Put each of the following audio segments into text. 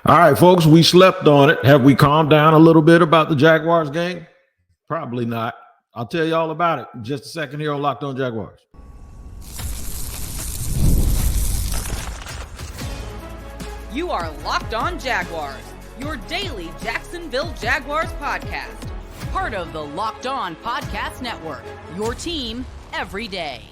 All right, folks, we slept on it. Have we calmed down a little bit about the Jaguars game? Probably not. I'll tell you all about it in just a second here on Locked On Jaguars. You are Locked On Jaguars, your daily Jacksonville Jaguars podcast. Part of the Locked On Podcast Network, your team every day.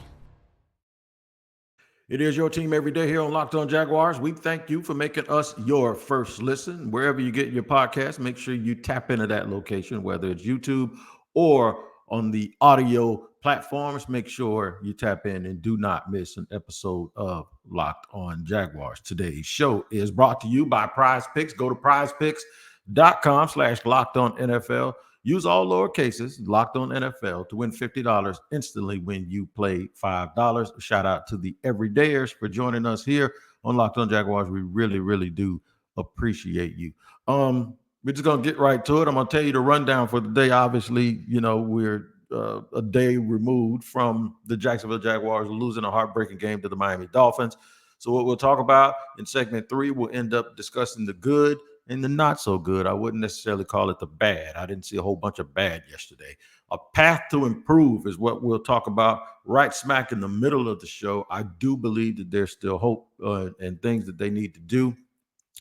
It is your team every day here on Locked On Jaguars. We thank you for making us your first listen. Wherever you get your podcast, make sure you tap into that location, whether it's YouTube or on the audio platforms. Make sure you tap in and do not miss an episode of Locked On Jaguars. Today's show is brought to you by PrizePicks. Go to prizepicks.com/LockedOnNFL. Use all lower cases, Locked On NFL, to win $50 instantly when you play $5. Shout out to the everydayers for joining us here on Locked On Jaguars. We really, really do appreciate you. We're just going to get right to it. I'm going to tell you the rundown for the day. Obviously, you know, we're a day removed from the Jacksonville Jaguars losing a heartbreaking game to the Miami Dolphins. So what we'll talk about in segment 3, we'll end up discussing the good and the not so good. I wouldn't necessarily call it the bad. I didn't see a whole bunch of bad yesterday. A path to improve is what we'll talk about right smack in the middle of the show. I do believe that there's still hope and things that they need to do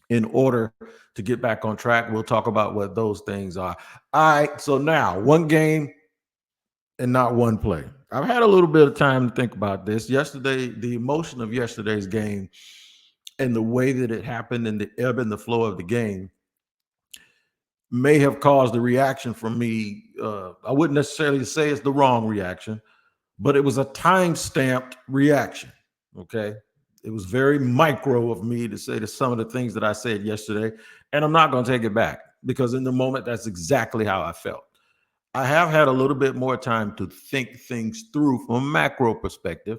in order to get back on track. We'll talk about what those things are. All right, so now one game and not one play. I've had a little bit of time to think about this. Yesterday, the emotion of yesterday's game and the way that it happened and the ebb and the flow of the game may have caused a reaction from me. I wouldn't necessarily say it's the wrong reaction, but it was a time-stamped reaction, okay? It was very micro of me to say to some of the things that I said yesterday, and I'm not going to take it back because in the moment, that's exactly how I felt. I have had a little bit more time to think things through from a macro perspective.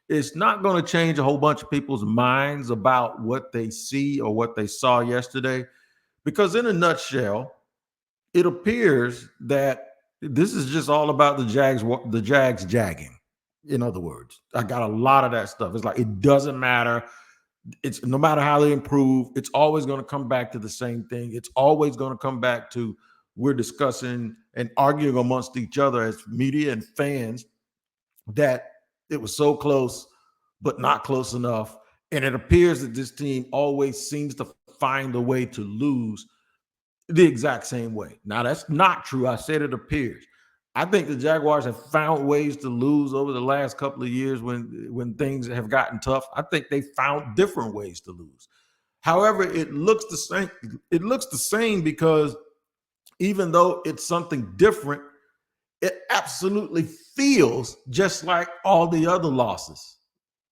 It's not going to change a whole bunch of people's minds about what they see or what they saw yesterday, because in a nutshell, it appears that this is just all about the Jags jagging. In other words, I got a lot of that stuff. It's like it doesn't matter. It's no matter how they improve, it's always going to come back to the same thing. It's always going to come back to we're discussing and arguing amongst each other as media and fans that it was so close, but not close enough. And it appears that this team always seems to find a way to lose the exact same way. Now, that's not true. I said it appears. I think the Jaguars have found ways to lose over the last couple of years when things have gotten tough. I think they found different ways to lose. However, it looks the same. It looks the same because even though it's something different, it absolutely feels just like all the other losses.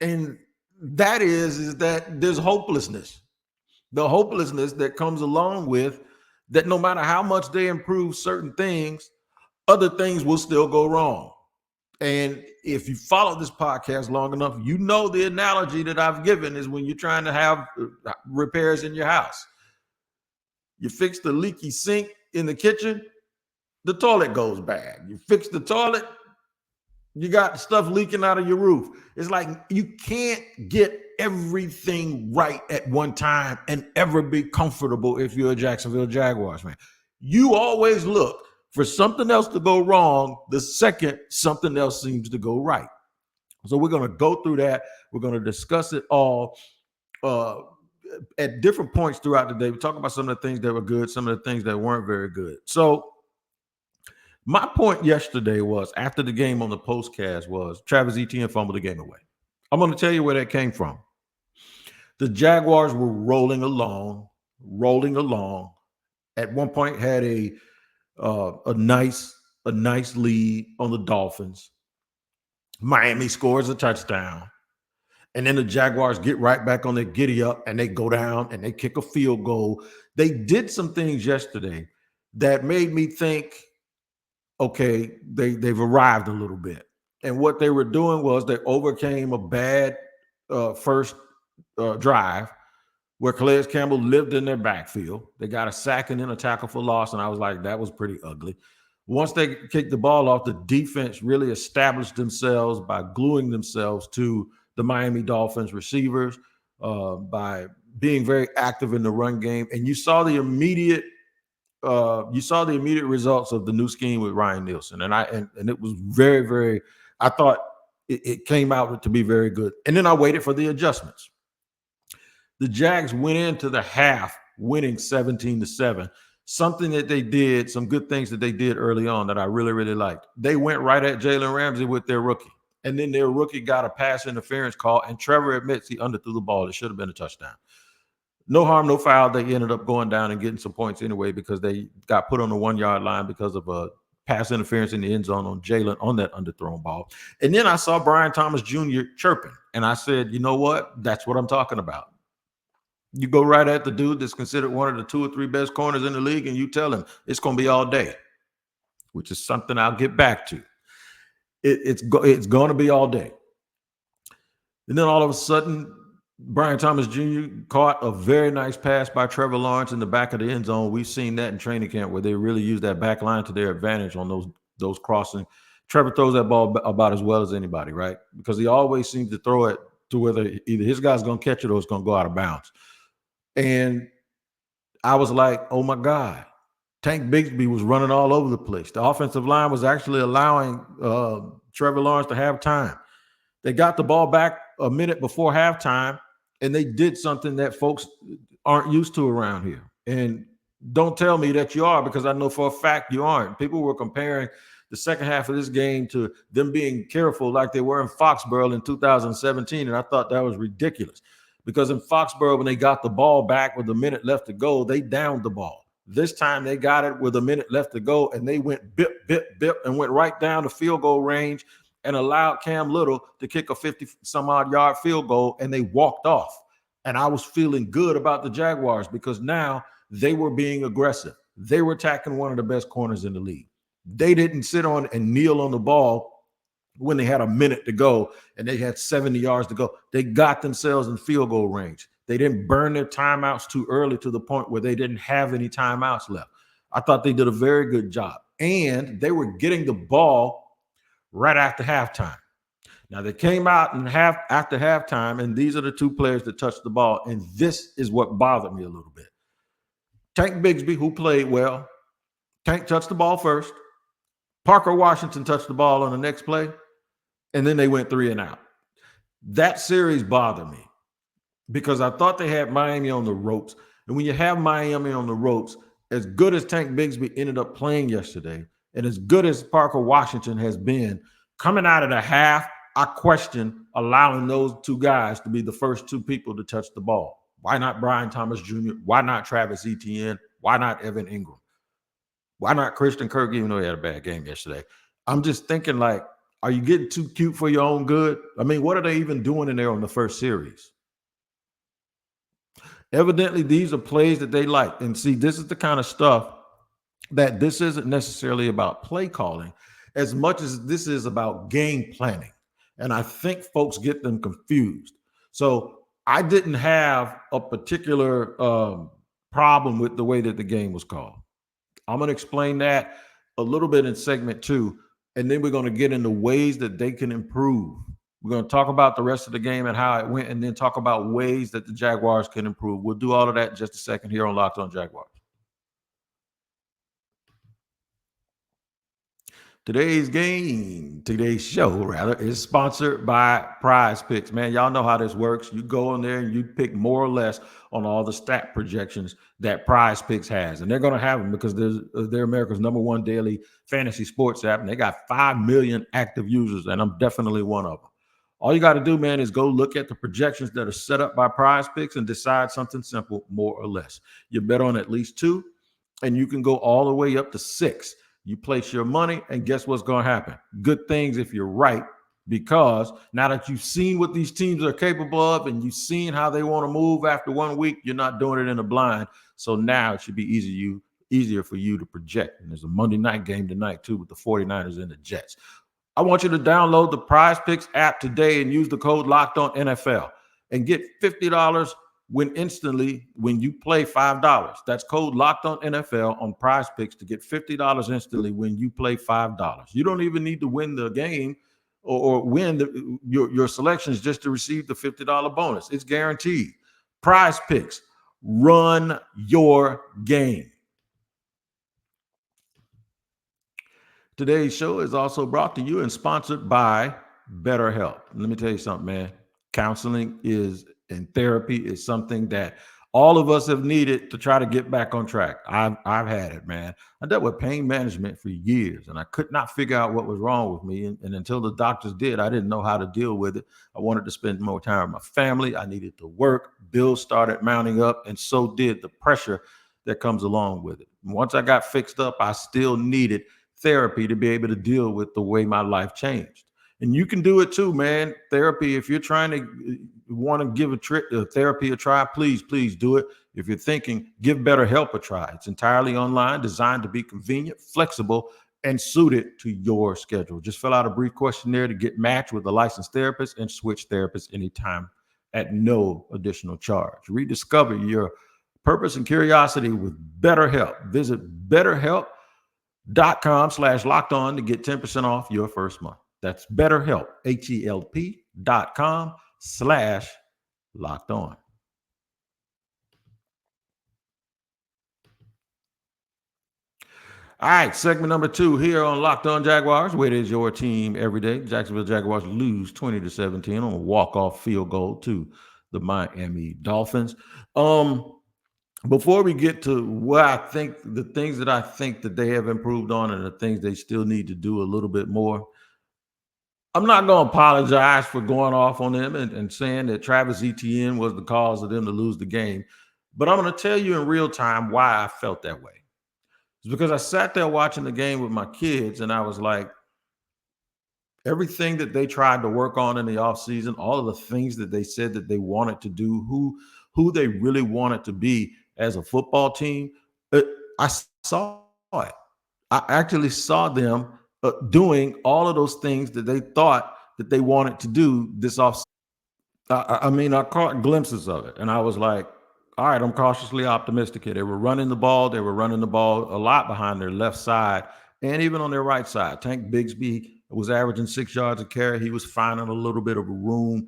And that is that there's hopelessness. The hopelessness that comes along with that no matter how much they improve certain things, other things will still go wrong. And if you follow this podcast long enough, you know the analogy that I've given is when you're trying to have repairs in your house. You fix the leaky sink in the kitchen, the toilet goes bad. You fix the toilet, you got stuff leaking out of your roof. It's like you can't get everything right at one time and ever be comfortable if you're a Jacksonville Jaguars fan. You always look for something else to go wrong the second something else seems to go right. So we're going to go through that. We're going to discuss it all at different points throughout the day. We talk about some of the things that were good, some of the things that weren't very good. So my point yesterday was, after the game on the postcast, was Travis Etienne fumbled the game away. I'm going to tell you where that came from. The Jaguars were rolling along. At one point had a nice lead on the Dolphins. Miami scores a touchdown. And then the Jaguars get right back on their giddy up and they go down and they kick a field goal. They did some things yesterday that made me think, okay, they've arrived a little bit. And what they were doing was they overcame a bad first drive where Calais Campbell lived in their backfield. They got a sack and then a tackle for loss, and I was like, that was pretty ugly. Once they kicked the ball off, the defense really established themselves by gluing themselves to the Miami Dolphins receivers, by being very active in the run game, and you saw the immediate results of the new scheme with Ryan Nielsen, and it was very, very. I thought it came out to be very good, and then I waited for the adjustments. The Jags went into the half winning 17-7. Something that they did, some good things that they did early on that I really, really liked. They went right at Jalen Ramsey with their rookie, and then their rookie got a pass interference call, and Trevor admits he underthrew the ball. It should have been a touchdown. No harm, no foul. They ended up going down and getting some points anyway because they got put on the 1-yard line because of a pass interference in the end zone on Jalen on that underthrown ball. And then I saw Brian Thomas Jr. chirping, and I said, you know what? That's what I'm talking about. You go right at the dude that's considered one of the 2 or 3 best corners in the league, and you tell him it's going to be all day, which is something I'll get back to. It's going to be all day. And then all of a sudden, Brian Thomas Jr. caught a very nice pass by Trevor Lawrence in the back of the end zone. We've seen that in training camp where they really use that back line to their advantage on those crossing. Trevor throws that ball about as well as anybody, right? Because he always seems to throw it to whether either his guy's going to catch it or it's going to go out of bounds. And I was like, oh, my God. Tank Bigsby was running all over the place. The offensive line was actually allowing Trevor Lawrence to have time. They got the ball back a minute before halftime, and they did something that folks aren't used to around here. And don't tell me that you are, because I know for a fact you aren't. People were comparing the second half of this game to them being careful like they were in Foxborough in 2017, and I thought that was ridiculous. Because in Foxborough, when they got the ball back with a minute left to go, they downed the ball. This time they got it with a minute left to go, and they went bip, bip, bip, and went right down the field goal range and allowed Cam Little to kick a 50-some-odd yard field goal, and they walked off. And I was feeling good about the Jaguars because now they were being aggressive. They were attacking one of the best corners in the league. They didn't sit on and kneel on the ball when they had a minute to go and they had 70 yards to go. They got themselves in field goal range. They didn't burn their timeouts too early to the point where they didn't have any timeouts left. I thought they did a very good job. And they were getting the ball right after halftime. Now, they came out after halftime, and these are the 2 players that touched the ball, and this is what bothered me a little bit. Tank Bigsby, who played well, Tank touched the ball first. Parker Washington touched the ball on the next play, and then they went 3 and out. That series bothered me because I thought they had Miami on the ropes. And when you have Miami on the ropes, as good as Tank Bigsby ended up playing yesterday, and as good as Parker Washington has been, coming out of the half, I question allowing those 2 guys to be the first 2 people to touch the ball. Why not Brian Thomas Jr.? Why not Travis Etienne? Why not Evan Ingram? Why not Christian Kirk, even though he had a bad game yesterday? I'm just thinking, like, are you getting too cute for your own good? I mean, what are they even doing in there on the first series? Evidently, these are plays that they like. And see, this is the kind of stuff that this isn't necessarily about play calling as much as this is about game planning. And I think folks get them confused. So I didn't have a particular problem with the way that the game was called. I'm going to explain that a little bit in segment 2, and then we're going to get into ways that they can improve. We're going to talk about the rest of the game and how it went, and then talk about ways that the Jaguars can improve. We'll do all of that in just a second here on Locked On Jaguars. Today's show is sponsored by PrizePicks. Man, y'all know how this works. You go in there and you pick more or less on all the stat projections that PrizePicks has. And they're going to have them because they're America's #1 daily fantasy sports app. And they got 5 million active users, and I'm definitely one of them. All you got to do, man, is go look at the projections that are set up by PrizePicks and decide something simple, more or less. You bet on at least 2, and you can go all the way up to 6. You place your money, and guess what's going to happen? Good things if you're right, because now that you've seen what these teams are capable of and you've seen how they want to move after 1 week, you're not doing it in the blind. So now it should be easier for you to project. And there's a Monday night game tonight, too, with the 49ers and the Jets. I want you to download the PrizePicks app today and use the code LOCKEDONNFL and get $50 instantly when you play $5. That's code LOCKEDONNFL on PrizePicks to get $50 instantly when you play $5. You don't even need to win the game or win your selections just to receive the $50 bonus. It's guaranteed. PrizePicks, run your game. Today's show is also brought to you and sponsored by BetterHelp. Let me tell you something, man. Counseling and therapy is something that all of us have needed to try to get back on track. I've had it, man. I dealt with pain management for years, and I could not figure out what was wrong with me. And until the doctors did, I didn't know how to deal with it. I wanted to spend more time with my family. I needed to work. Bills started mounting up, and so did the pressure that comes along with it. Once I got fixed up, I still needed therapy to be able to deal with the way my life changed. And you can do it too, man. Therapy, if you're trying to want to give therapy a try, please do it. If you're thinking, give BetterHelp a try. It's entirely online, designed to be convenient, flexible, and suited to your schedule. Just fill out a brief questionnaire to get matched with a licensed therapist and switch therapists anytime at no additional charge. Rediscover your purpose and curiosity with BetterHelp. Visit BetterHelp.com/locked on to get 10% off your first month. That's BetterHelp, HELP.com/locked on. All right, segment number 2 here on Locked On Jaguars, where it is your team every day. Jacksonville Jaguars lose 20-17 on a walk-off field goal to the Miami Dolphins. Before we get to what I think, the things that I think that they have improved on and the things they still need to do a little bit more, I'm not going to apologize for going off on them and saying that Travis Etienne was the cause of them to lose the game. But I'm going to tell you in real time why I felt that way. It's because I sat there watching the game with my kids, and I was like, everything that they tried to work on in the offseason, all of the things that they said that they wanted to do, who they really wanted to be as a football team, I saw it. I actually saw them doing all of those things that they thought that they wanted to do this offseason. I caught glimpses of it, and I was like, all right, I'm cautiously optimistic here. They were running the ball a lot behind their left side and even on their right side. Tank Bigsby was averaging 6 yards a carry. He was finding a little bit of room.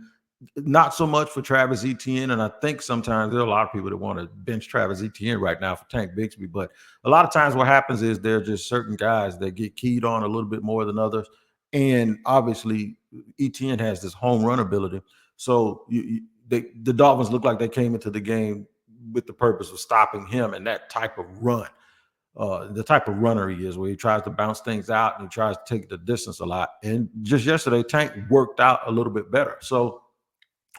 Not so much for Travis Etienne, and I think sometimes there are a lot of people that want to bench Travis Etienne right now for Tank Bigsby, but a lot of times what happens is there are just certain guys that get keyed on a little bit more than others, and obviously Etienne has this home run ability, so the Dolphins look like they came into the game with the purpose of stopping him and that type of run, the type of runner he is, where he tries to bounce things out and he tries to take the distance a lot. And just yesterday, Tank worked out a little bit better. So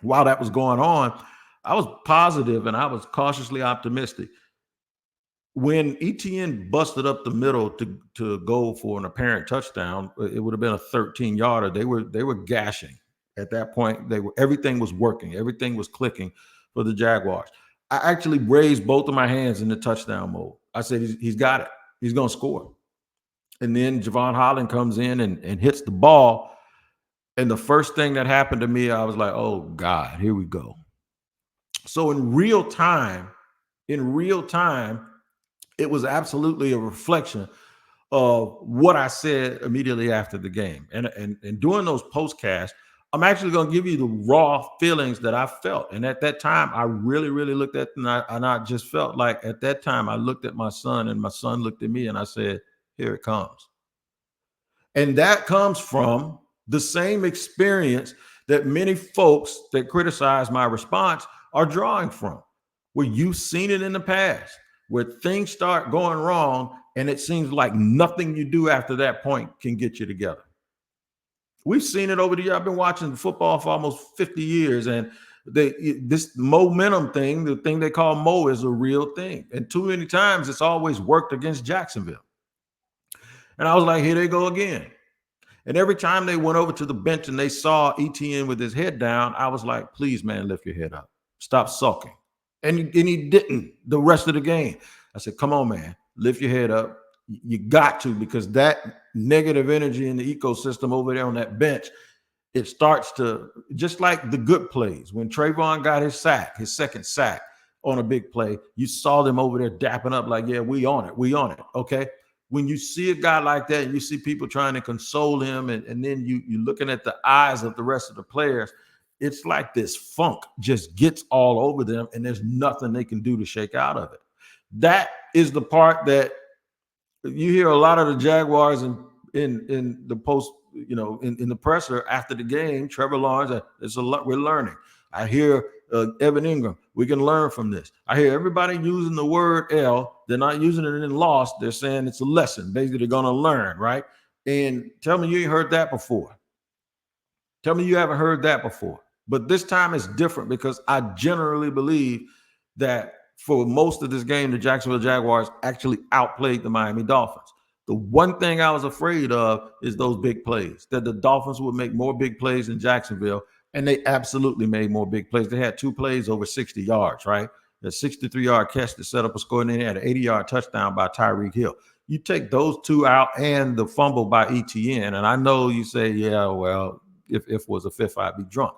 while that was going on, I was positive and I was cautiously optimistic. When Etienne busted up the middle to go for an apparent touchdown, it would have been a 13-yarder. They were gashing at that point. Everything was working, everything was clicking for the Jaguars. I actually raised both of my hands in the touchdown mode. I said, he's got it. He's going to score. And then Javon Holland comes in and hits the ball. And the first thing that happened to me, I was like, oh, God, here we go. So in real time, it was absolutely a reflection of what I said immediately after the game. And doing those postcasts, I'm actually going to give you the raw feelings that I felt. And at that time, I really, really looked at them, and I just felt like at that time, I looked at my son, and my son looked at me, and I said, here it comes. And that comes from the same experience that many folks that criticize my response are drawing from, where you've seen it in the past, where things start going wrong, and it seems like nothing you do after that point can get you together. We've seen it over the years. I've been watching football for almost 50 years, and this momentum thing, the thing they call Mo, is a real thing. And too many times it's always worked against Jacksonville. And I was like, here they go again. And every time they went over to the bench and they saw Etienne with his head down, I was like, please, man, lift your head up. Stop sulking. And he didn't the rest of the game. I said, come on, man, lift your head up. You got to, because that negative energy in the ecosystem over there on that bench, it starts to, just like the good plays. When Travon got his second sack on a big play, you saw them over there dapping up like, yeah, we on it. Okay. When you see a guy like that and you see people trying to console him, and then you looking at the eyes of the rest of the players, it's like this funk just gets all over them, and there's nothing they can do to shake out of it. That is the part that you hear a lot of the Jaguars in the post, in the presser after the game. Trevor Lawrence, it's a lot we're learning. I hear Evan Ingram, we can learn from this. I hear everybody using the word L. They're not using it in loss. They're saying it's a lesson. Basically, they're going to learn, right? And tell me you ain't heard that before. Tell me you haven't heard that before. But this time it's different because I generally believe that for most of this game, the Jacksonville Jaguars actually outplayed the Miami Dolphins. The one thing I was afraid of is those big plays, that the Dolphins would make more big plays in Jacksonville, and they absolutely made more big plays. They had 2 plays over 60 yards, right? A 63-yard catch to set up a score, and then they had an 80-yard touchdown by Tyreek Hill. You take those 2 out and the fumble by Etienne, and I know you say, yeah, well, if it was a fifth, I'd be drunk.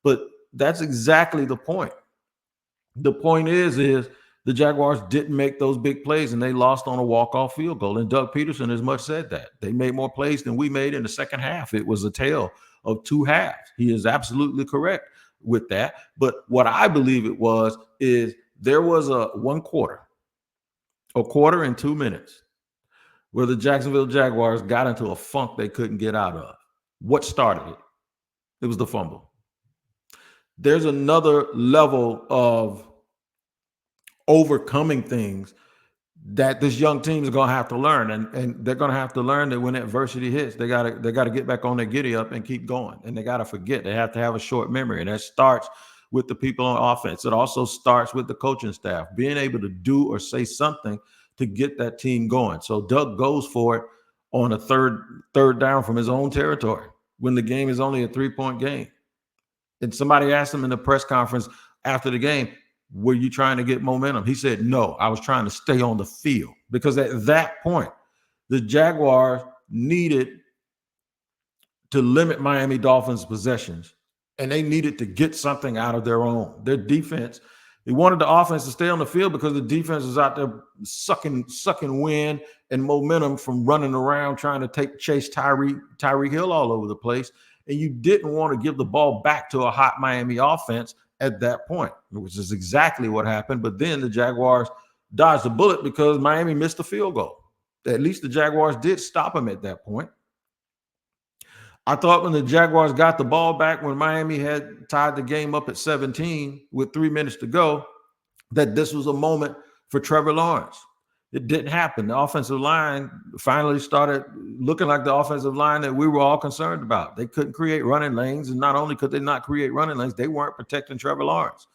But that's exactly the point. The point is the Jaguars didn't make those big plays, and they lost on a walk-off field goal. And Doug Peterson has much said that. They made more plays than we made in the second half. It was a tale of 2 halves. He is absolutely correct with that. But what I believe it was is there was a quarter and 2 minutes where the Jacksonville Jaguars got into a funk they couldn't get out of. What started it? It was the fumble. There's another level of overcoming things that this young team is going to have to learn, and they're going to have to learn that when adversity hits, they got to get back on their giddy up and keep going, and they got to forget. They have to have a short memory, and that starts with the people on offense. It also starts with the coaching staff being able to do or say something to get that team going. So Doug goes for it on a third down from his own territory when the game is only a 3-point game. And somebody asked him in the press conference after the game, were you trying to get momentum? He said, no, I was trying to stay on the field, because at that point, the Jaguars needed to limit Miami Dolphins' possessions, and they needed to get something out of their own. Their defense, they wanted the offense to stay on the field because the defense was out there sucking wind and momentum from running around trying to chase Tyreek Hill all over the place. And you didn't want to give the ball back to a hot Miami offense at that point, which is exactly what happened. But then the Jaguars dodged a bullet because Miami missed a field goal. At least the Jaguars did stop him at that point. I thought when the Jaguars got the ball back, when Miami had tied the game up at 17 with 3 minutes to go, that this was a moment for Trevor Lawrence. It didn't happen. The offensive line finally started looking like the offensive line that we were all concerned about. They couldn't create running lanes, and not only could they not create running lanes, they weren't protecting Trevor Lawrence.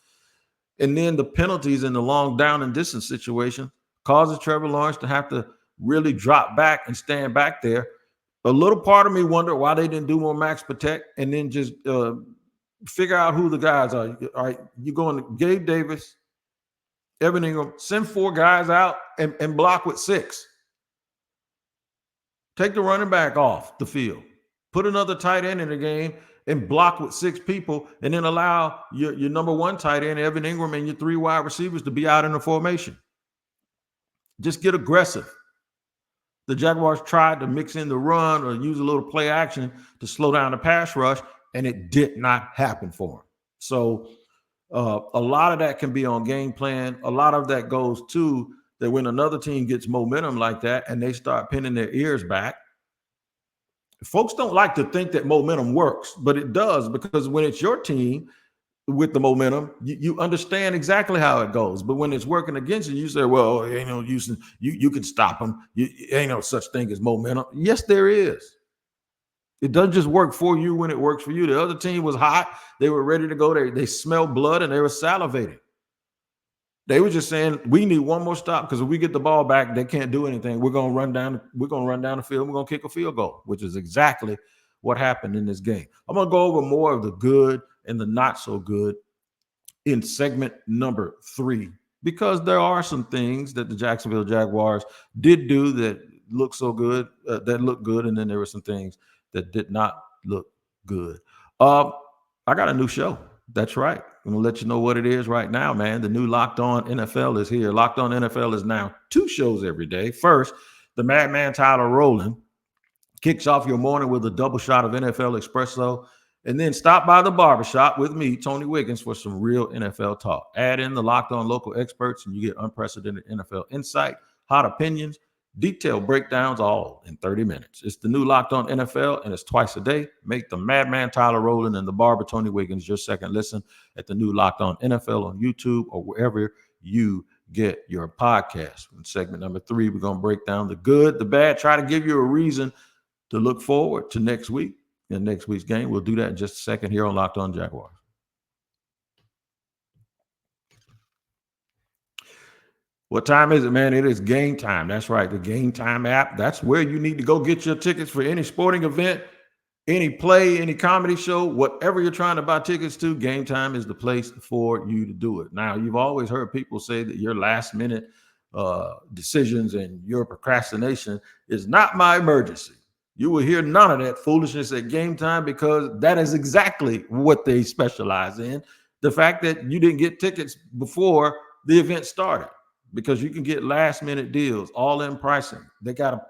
And then the penalties in the long down and distance situation causes Trevor Lawrence to have to really drop back and stand back there. A little part of me wondered why they didn't do more max protect and then just figure out who the guys are. All right, you're going to Gabe Davis, Evan Ingram, send 4 guys out and block with 6. Take the running back off the field. Put another tight end in the game and block with 6 people, and then allow your number 1 tight end, Evan Ingram, and your 3 wide receivers to be out in the formation. Just get aggressive. The Jaguars tried to mix in the run or use a little play action to slow down the pass rush, and it did not happen for them. So a lot of that can be on game plan. A lot of that goes to that when another team gets momentum like that and they start pinning their ears back. Folks don't like to think that momentum works, but it does, because when it's your team with the momentum, you understand exactly how it goes. But when it's working against you, you say, well, ain't no use. You can stop them. Ain't no such thing as momentum. Yes, there is. It doesn't just work for you when it works for you. The other team was hot. They were ready to go. They smelled blood and they were salivating. They were just saying, we need one more stop, because if we get the ball back, they can't do anything. We're going to run down the field. We're going to kick a field goal, which is exactly what happened in this game. I'm going to go over more of the good and the not so good in segment number 3, because there are some things that the Jacksonville Jaguars did do that look so good, that look good, and then there were some things that did not look good. I got a new show. That's right. I'm going to let you know what it is right now, man. The new Locked On NFL is here. Locked On NFL is now 2 shows every day. First, the Madman Tyler Rowland kicks off your morning with a double shot of NFL espresso. And then stop by the barbershop with me, Tony Wiggins, for some real NFL talk. Add in the Locked On local experts, and you get unprecedented NFL insight, hot opinions, detailed breakdowns, all in 30 minutes. It's the new Locked On NFL, and it's twice a day. Make the madman Tyler Rowland and the barber Tony Wiggins your second listen at the new Locked On NFL on YouTube or wherever you get your podcast. In segment number 3, we're going to break down the good, the bad, try to give you a reason to look forward to next week. In next week's game. We'll do that in just a second here on Locked On Jaguars. What time is it, man? It is game time. That's right, the Game Time app. That's where you need to go get your tickets for any sporting event, any play, any comedy show, whatever you're trying to buy tickets to. Game Time is the place for you to do it. Now, you've always heard people say that your last minute decisions and your procrastination is not my emergency. You will hear none of that foolishness at Game Time because that is exactly what they specialize in. The fact that you didn't get tickets before the event started, because you can get last minute deals, all in pricing. They got a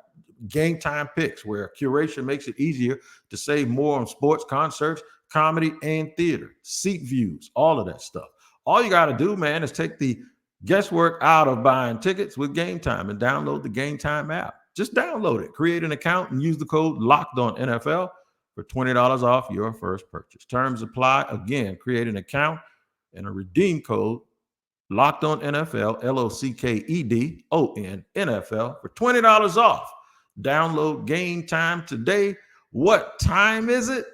Game Time picks where curation makes it easier to save more on sports, concerts, comedy, and theater, seat views, all of that stuff. All you got to do, man, is take the guesswork out of buying tickets with Game Time and download the Game Time app. Just download it, create an account, and use the code LOCKEDONNFL for $20 off your first purchase. Terms apply. Again, create an account and a redeem code LOCKEDONNFL, LOCKEDON NFL for $20 off. Download Game Time today. What time is it?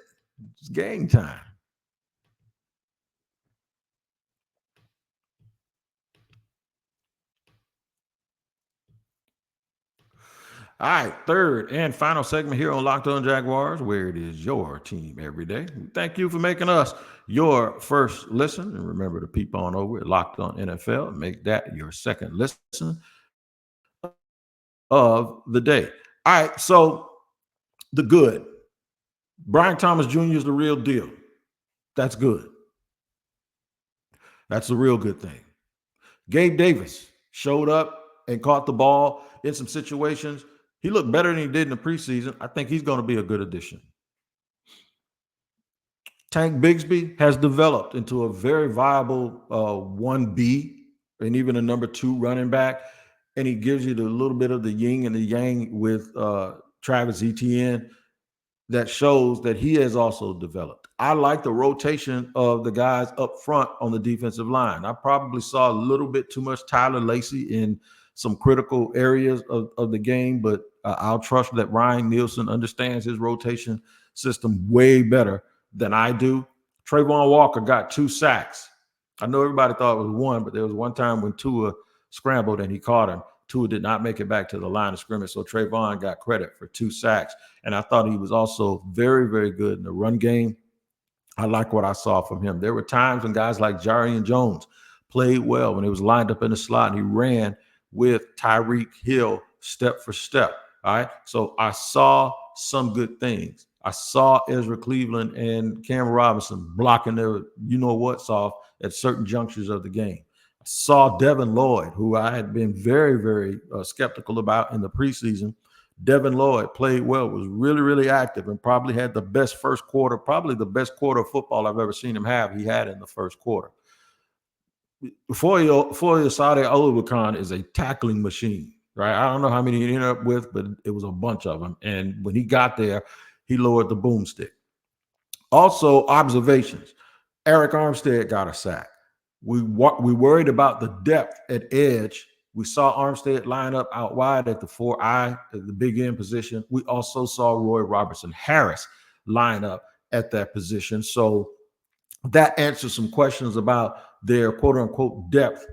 It's game time. All right, third and final segment here on Locked On Jaguars, where it is your team every day. Thank you for making us your first listen. And remember to peep on over at Locked On NFL and make that your second listen of the day. All right, so the good. Brian Thomas Jr. is the real deal. That's good. That's the real good thing. Gabe Davis showed up and caught the ball in some situations. He looked better than he did in the preseason. I think he's going to be a good addition. Tank Bigsby has developed into a very viable 1B and even a number 2 running back. And he gives you the little bit of the yin and the yang with Travis Etienne that shows that he has also developed. I like the rotation of the guys up front on the defensive line. I probably saw a little bit too much Tyler Lacey in some critical areas of the game, but I'll trust that Ryan Nielsen understands his rotation system way better than I do. Travon Walker got 2 sacks. I know everybody thought it was 1, but there was one time when Tua scrambled and he caught him. Tua did not make it back to the line of scrimmage, so Travon got credit for 2 sacks. And I thought he was also very, very good in the run game. I like what I saw from him. There were times when guys like Jarian Jones played well when he was lined up in the slot and he ran with Tyreek Hill step for step. All right. So I saw some good things. I saw Ezra Cleveland and Cameron Robinson blocking their you-know-what's off at certain junctures of the game. I saw Devin Lloyd, who I had been very, very skeptical about in the preseason. Devin Lloyd played well, was really, really active, and probably had the best first quarter, probably the best quarter of football I've ever seen him have. He had in the first quarter. Foye Oluwakan is a tackling machine, right? I don't know how many he ended up with, but it was a bunch of them. And when he got there, he lowered the boomstick. Also, observations. Eric Armstead got a sack. We worried about the depth at edge. We saw Armstead line up out wide at the 4I, at the big end position. We also saw Roy Robertson Harris line up at that position. So that answers some questions about their quote unquote depth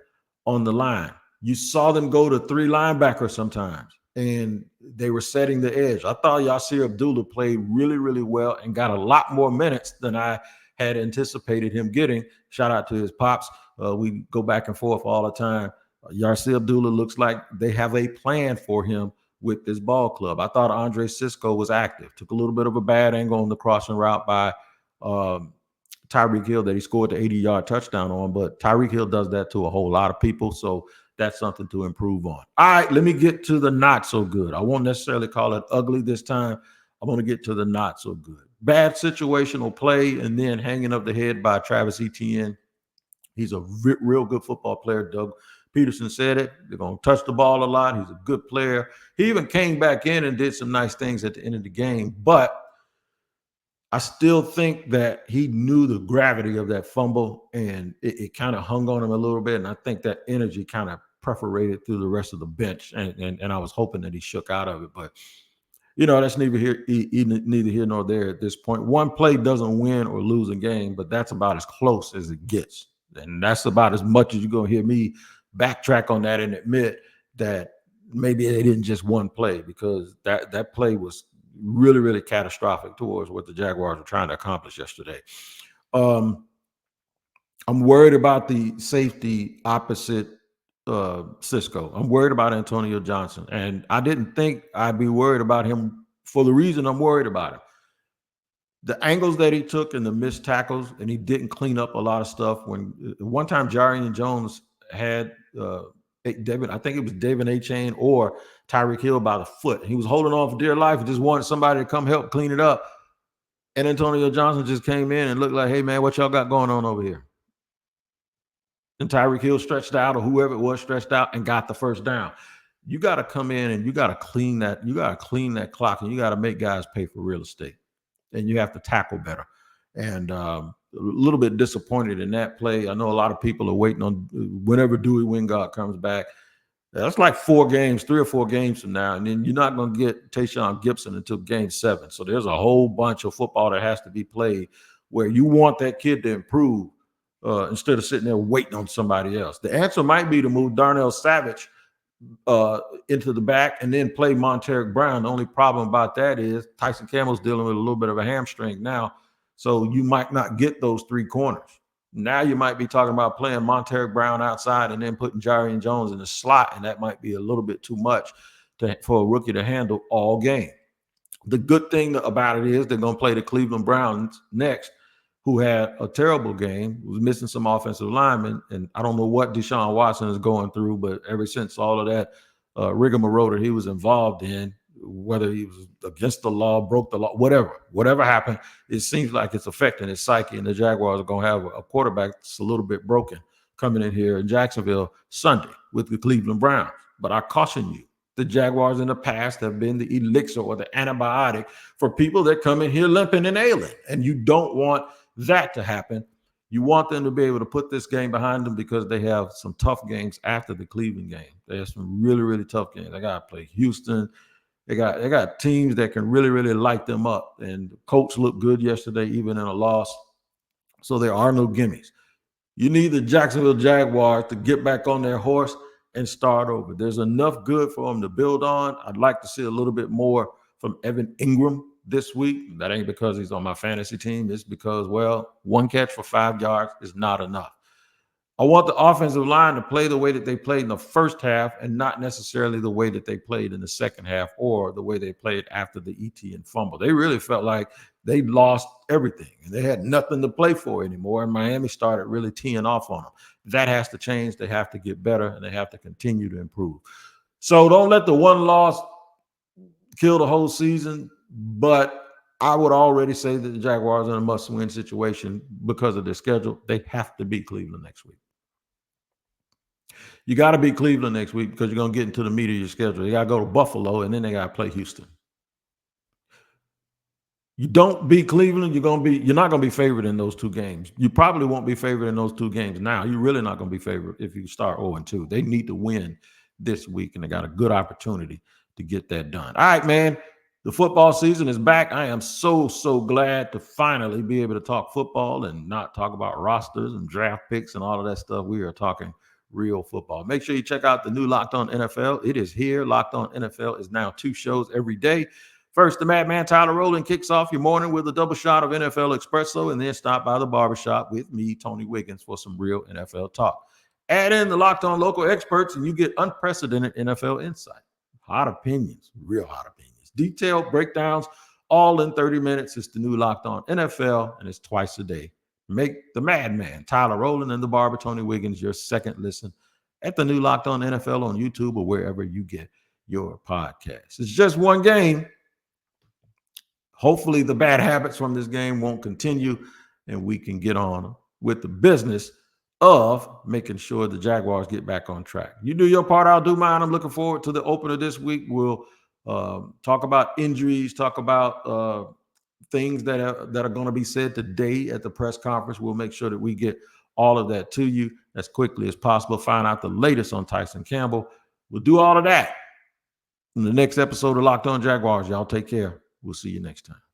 on the line. You saw them go to 3 linebackers sometimes, and they were setting the edge. I thought Yasir Abdullah played really, really well and got a lot more minutes than I had anticipated him getting. Shout out to his pops. We go back and forth all the time. Yasir Abdullah looks like they have a plan for him with this ball club. I thought Andre Cisco was active. Took a little bit of a bad angle on the crossing route by Tyreek Hill that he scored the 80-yard touchdown on, but Tyreek Hill does that to a whole lot of people, so that's something to improve on. All right, let me get to the not so good. I won't necessarily call it ugly this time. I want to get to the not so good. bad situational play and then hanging up the head by Travis Etienne. He's a real good football player. Doug Peterson said it. They're going to touch the ball a lot. He's a good player. He even came back in and did some nice things at the end of the game. But I still think that he knew the gravity of that fumble, and it kind of hung on him a little bit. And I think that energy kind of perforated through the rest of the bench. And I was hoping that he shook out of it. But, that's neither here nor there at this point. One play doesn't win or lose a game, but that's about as close as it gets. And that's about as much as you're going to hear me backtrack on that and admit that maybe they didn't just one play, because that play was really, really catastrophic towards what the Jaguars were trying to accomplish yesterday. I'm worried about the safety opposite Cisco. I'm worried about Antonio Johnson. And I didn't think I'd be worried about him for the reason I'm worried about him. The angles that he took and the missed tackles, and he didn't clean up a lot of stuff. When one time Jaron Jones had David, I think it was David Etienne or Tyreek Hill by the foot. He was holding on for dear life and just wanted somebody to come help clean it up. And Antonio Johnson just came in and looked like, hey, man, what y'all got going on over here? And Tyreek Hill stretched out, or whoever it was stretched out and got the first down. You got to come in and you got to clean that. You got to clean that clock, and you got to make guys pay for real estate. And you have to tackle better. And a little bit disappointed in that play. I know a lot of people are waiting on whenever Dewey Wingard comes back. That's like 3 or 4 games from now. And then you're not going to get Tayshaun Gibson until game 7. So there's a whole bunch of football that has to be played where you want that kid to improve instead of sitting there waiting on somebody else. The answer might be to move Darnell Savage into the back and then play Monteric Brown. The only problem about that is Tyson Campbell's dealing with a little bit of a hamstring now, so you might not get those 3 corners. Now you might be talking about playing Monteric Brown outside and then putting Jaron Jones in the slot, and that might be a little bit too much for a rookie to handle all game. The good thing about it is they're going to play the Cleveland Browns next, who had a terrible game, was missing some offensive linemen. And I don't know what Deshaun Watson is going through, but ever since all of that rigmarole that he was involved in, whether he was against the law, broke the law, whatever happened, it seems like it's affecting his psyche. And the Jaguars are going to have a quarterback that's a little bit broken coming in here in Jacksonville Sunday with the Cleveland Browns. But I caution you, the Jaguars in the past have been the elixir or the antibiotic for people that come in here limping and ailing. And you don't want that to happen. You want them to be able to put this game behind them, because they have some tough games after the Cleveland game. They have some really, really tough games. They got to play Houston. They got teams that can really, really light them up. And the Colts looked good yesterday, even in a loss. So there are no gimmies. You need the Jacksonville Jaguars to get back on their horse and start over. There's enough good for them to build on. I'd like to see a little bit more from Evan Ingram this week. That ain't because he's on my fantasy team. It's because, well, 1 catch for 5 yards is not enough. I want the offensive line to play the way that they played in the first half and not necessarily the way that they played in the second half or the way they played after the Etienne fumble. They really felt like they lost everything and they had nothing to play for anymore, and Miami started really teeing off on them. That has to change. They have to get better, and they have to continue to improve. So don't let the one loss kill the whole season, but I would already say that the Jaguars are in a must-win situation because of their schedule. They have to beat Cleveland next week. You got to beat Cleveland next week because you're going to get into the meat of your schedule. You got to go to Buffalo, and then they got to play Houston. You don't beat Cleveland, you're not going to be favored in those 2 games. You probably won't be favored in those 2 games. Now, you're really not going to be favored if you start 0-2. They need to win this week, and they got a good opportunity to get that done. All right, man. The football season is back. I am so glad to finally be able to talk football and not talk about rosters and draft picks and all of that stuff. We are talking real football. Make sure you check out the new Locked On NFL. It is here. Locked On NFL is now 2 shows every day. First, the Madman Tyler Rowland kicks off your morning with a double shot of NFL Espresso, and then stop by the barbershop with me, Tony Wiggins, for some real NFL talk. Add in the Locked On local experts, and you get unprecedented NFL insight. Hot opinions, real hot opinions. Detailed breakdowns, all in 30 minutes. It's the new Locked On NFL, and it's twice a day. Make the Madman Tyler Rowland and the barber Tony Wiggins your second listen at the new Locked On NFL on YouTube or wherever you get your podcasts. It's just one game. hopefully the bad habits from this game won't continue and we can get on with the business of making sure the Jaguars get back on track. You do your part, I'll do mine. I'm looking forward to the opener this week. We'll talk about injuries, talk about things that are going to be said today at the press conference. We'll make sure that we get all of that to you as quickly as possible. Find out the latest on Tyson Campbell. We'll do all of that in the next episode of Locked On Jaguars. Y'all take care. We'll see you next time.